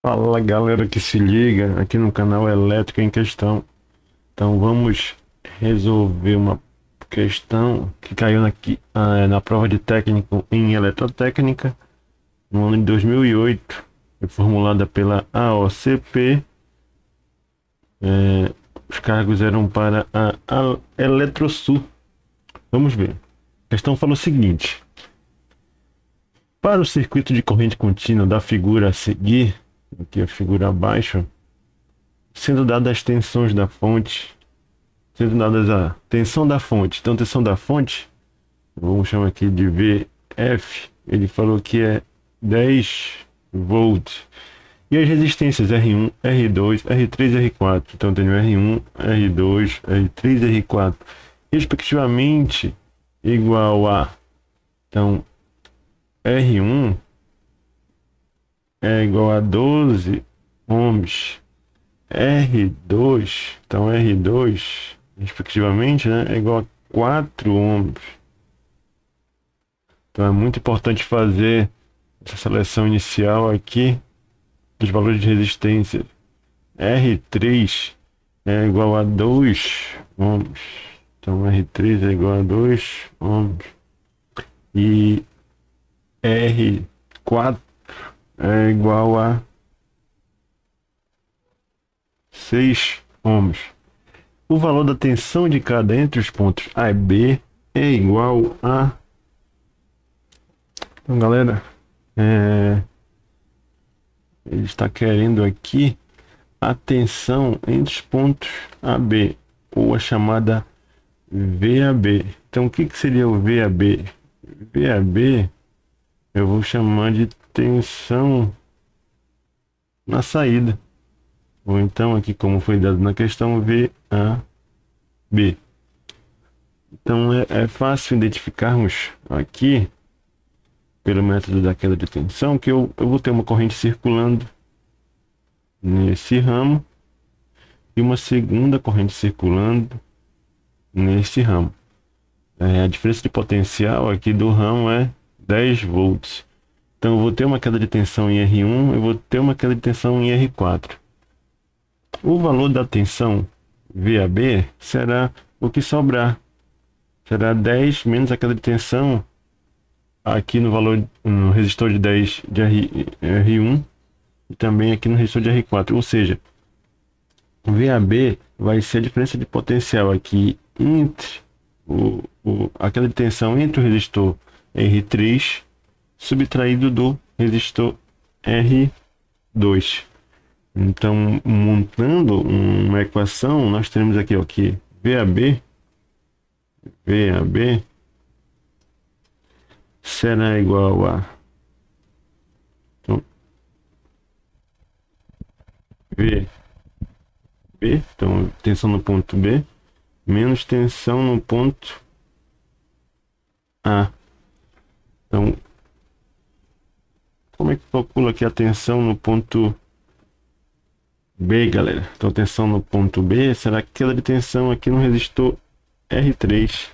Fala galera que se liga aqui no canal Elétrica em Questão. Então vamos resolver uma questão que caiu na prova de técnico em eletrotécnica no ano de 2008. Foi formulada pela AOCP. Os cargos eram para a Eletrosul. Vamos ver. A questão fala o seguinte: para o circuito de corrente contínua da figura a seguir, aqui a figura abaixo, sendo dadas as tensões da fonte, sendo dadas a tensão da fonte. Então, tensão da fonte, vamos chamar aqui de VF, ele falou que é 10 volts. E as resistências R1, R2, R3 e R4. Então, tenho R1, R2, R3 e R4, respectivamente, igual a. Então, R1 é igual a 12 ohms. R2, então R2, respectivamente, né, é igual a 4 ohms. Então é muito importante fazer essa seleção inicial aqui dos valores de resistência. R3 é igual a 2 ohms. Então R3 é igual a 2 ohms. E R4 é igual a 6 ohms. O valor da tensão de cada entre os pontos A e B é igual a. Então, galera, ele está querendo aqui a tensão entre os pontos AB, ou a chamada VAB. Então, o que seria o VAB? VAB eu vou chamar de tensão na saída. Ou então, aqui, como foi dado na questão, VAB. Então, é fácil identificarmos aqui, pelo método da queda de tensão, que eu vou ter uma corrente circulando nesse ramo e uma segunda corrente circulando nesse ramo. A diferença de potencial aqui do ramo é 10 volts. Então, eu vou ter uma queda de tensão em R1, eu vou ter uma queda de tensão em R4. O valor da tensão VAB será o que sobrar. Será 10 menos a queda de tensão aqui no resistor de 10 de R1 e também aqui no resistor de R4. Ou seja, o VAB vai ser a diferença de potencial aqui entre a queda de tensão entre o resistor R3 subtraído do resistor R2. Então, montando uma equação, nós temos aqui, ó, que VAB será igual a, então, então tensão no ponto B menos tensão no ponto A. Então, como é que calcula aqui a tensão no ponto B, galera? Então, tensão no ponto B será queda de tensão aqui no resistor R3.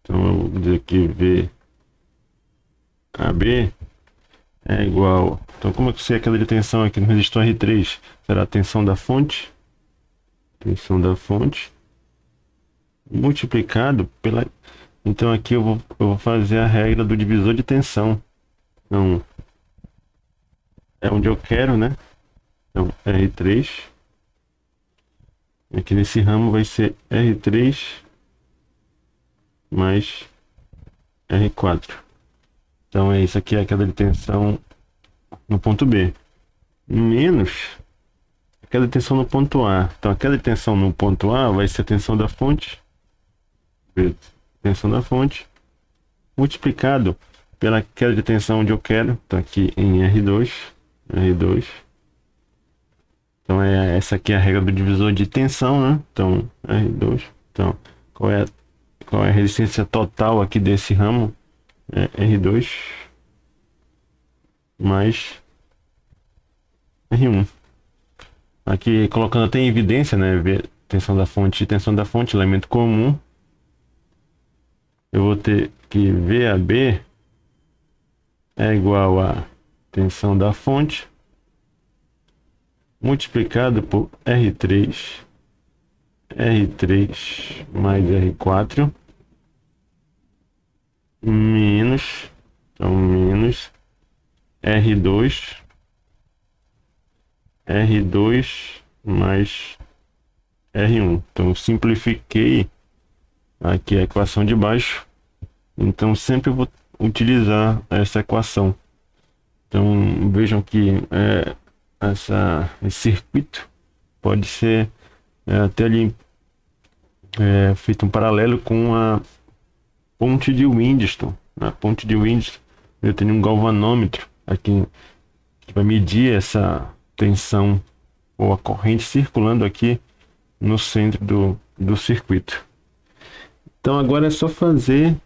Então, eu vou dizer que VAB é igual. Então, como é que seria a queda de tensão aqui no resistor R3? Será a tensão da fonte. Tensão da fonte multiplicado pela. Então, aqui eu vou fazer a regra do divisor de tensão. Então, é onde eu quero, né? Então, R3. Aqui nesse ramo vai ser R3 mais R4. Então, é isso aqui, é a queda de tensão no ponto B. Menos a queda de tensão no ponto A. Então, a queda de tensão no ponto A vai ser a tensão da fonte. Tensão da fonte. Multiplicado pela queda de tensão onde eu quero. Então, aqui em R2. R2. Então, essa aqui é a regra do divisor de tensão, né? Então, R2. Então, qual é a resistência total aqui desse ramo? É R2 mais R1. Aqui, colocando até em evidência, né? Tensão da fonte e tensão da fonte, elemento comum. Eu vou ter que VAB é igual a tensão da fonte multiplicado por R3 mais R4, menos, então menos R2 mais R1. Então eu simplifiquei aqui a equação de baixo, então sempre vou utilizar essa equação. Então vejam que esse circuito pode ser até ali feito um paralelo com a ponte de Windsor. Na ponte de Windsor eu tenho um galvanômetro aqui que vai medir essa tensão ou a corrente circulando aqui no centro do circuito. Então agora é só fazer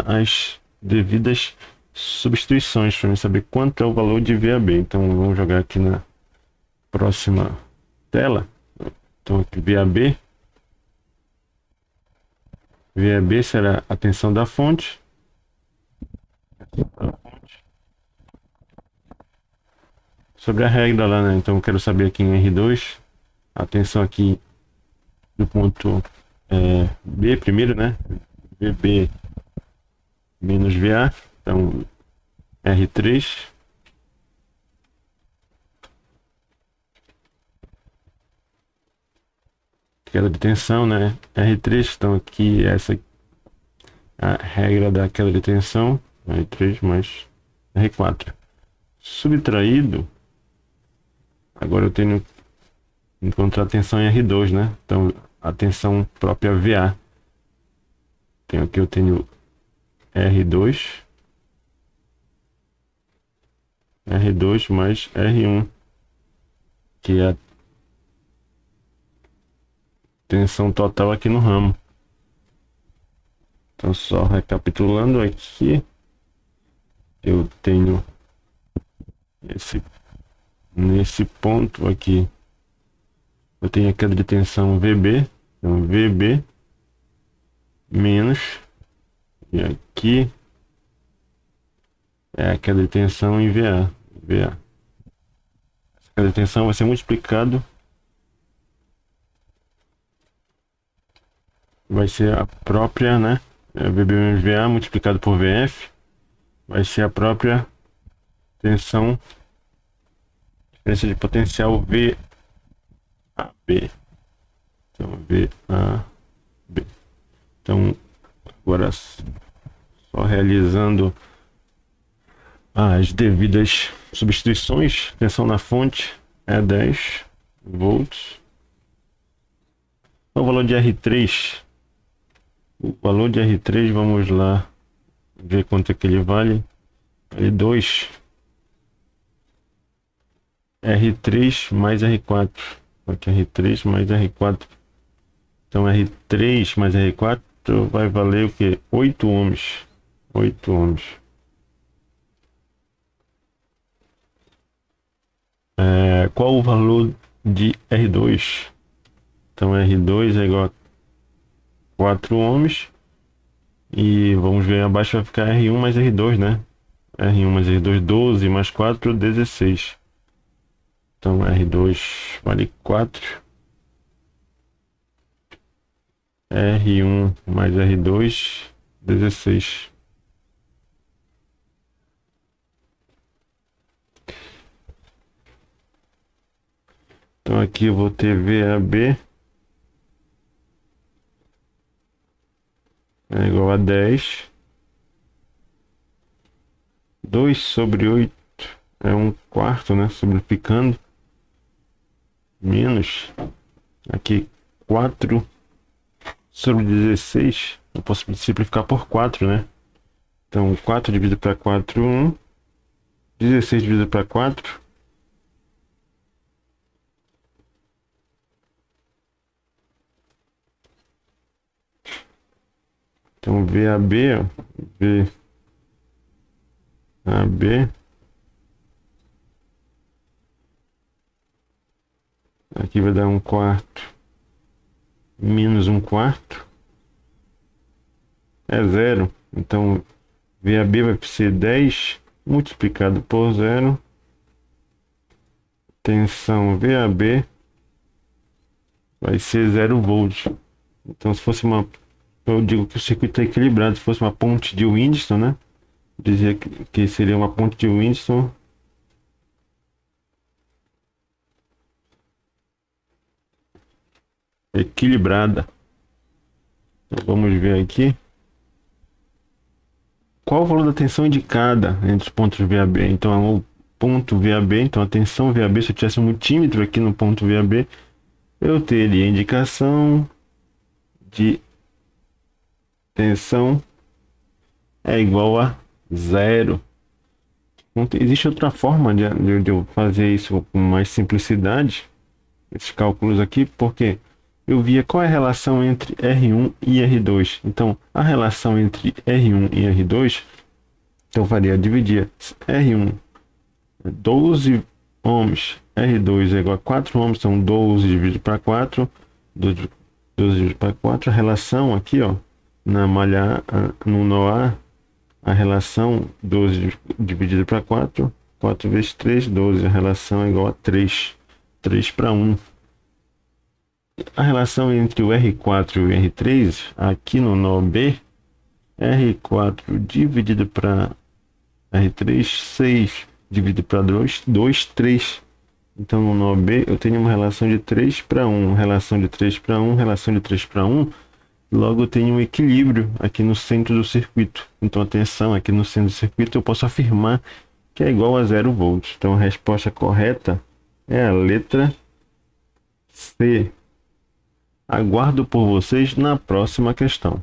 as devidas substituições para saber quanto é o valor de VAB. Então vamos jogar aqui na próxima tela. Então aqui VAB será a tensão da fonte. Sobre a regra lá, né? Então eu quero saber aqui em R2 a tensão aqui do ponto B primeiro, né? VB menos VA, então R3 queda de tensão, né? R3, então aqui essa a regra da queda de tensão, R3 mais R4 subtraído. Agora eu tenho que encontrar a tensão em R2, né? Então a tensão própria VA. Então aqui eu tenho R2 mais R1, que é a tensão total aqui no ramo. Então só recapitulando aqui, eu tenho nesse ponto aqui, eu tenho a queda de tensão VB, então VB menos, e aqui é a queda de tensão em VA. Essa queda de tensão vai ser multiplicado, vai ser a própria, né? VB menos VA multiplicado por VF, vai ser a própria tensão, diferença de potencial VAB. Então VAB. Então agora só realizando as devidas substituições. Tensão na fonte é 10 volts. O valor de R3, vamos lá ver quanto é que ele vale. L2 R3 mais R4, aqui R3 mais R4, então R3 mais R4 vai valer o que? 8 ohms. Qual o valor de R2? Então R2 é igual a 4 ohms, e vamos ver abaixo, vai ficar R1 mais R2, né? R1 mais R2, 12 mais 4, 16. Então R2 vale 4. R1 mais R2, 16. Então aqui eu vou ter VAB é igual a 10. 2 sobre 8 é 1/4, né? Simplificando. Menos. Aqui 4 sobre 16. Eu posso simplificar por 4, né? Então 4 dividido para 4, 1. 16 dividido para 4. Então VAB, ó, VAB aqui vai dar 1/4 menos 1/4 é 0. Então VAB vai ser 10 multiplicado por 0, tensão VAB vai ser 0 volts. Então, se fosse eu digo que o circuito é equilibrado. Se fosse uma ponte de Windstone, né? Dizia que seria uma ponte de Windstone. Equilibrada. Então, vamos ver aqui. Qual o valor da tensão indicada entre os pontos VAB? Então, o ponto VAB, então a tensão VAB, se eu tivesse um multímetro aqui no ponto VAB, eu teria indicação de tensão é igual a 0. Existe outra forma de eu fazer isso com mais simplicidade, esses cálculos aqui, porque eu via qual é a relação entre R1 e R2. Então, a relação entre R1 e R2, eu faria dividir R1 12 ohms, R2 é igual a 4 ohms, então 12 dividido para 4, 12 dividido para 4, a relação aqui, ó, na malha no nó A, a relação 12 dividido para 4, 4 vezes 3, 12, a relação é igual a 3, 3 para 1. A relação entre o R4 e o R3, aqui no nó B, R4 dividido para R3, 6 dividido para 2, 2, 3. Então no nó B eu tenho uma relação de 3 para 1, relação de 3 para 1, relação de 3 para 1. Logo eu tenho um equilíbrio aqui no centro do circuito. Então a tensão aqui no centro do circuito eu posso afirmar que é igual a 0 volts. Então a resposta correta é a letra C. Aguardo por vocês na próxima questão.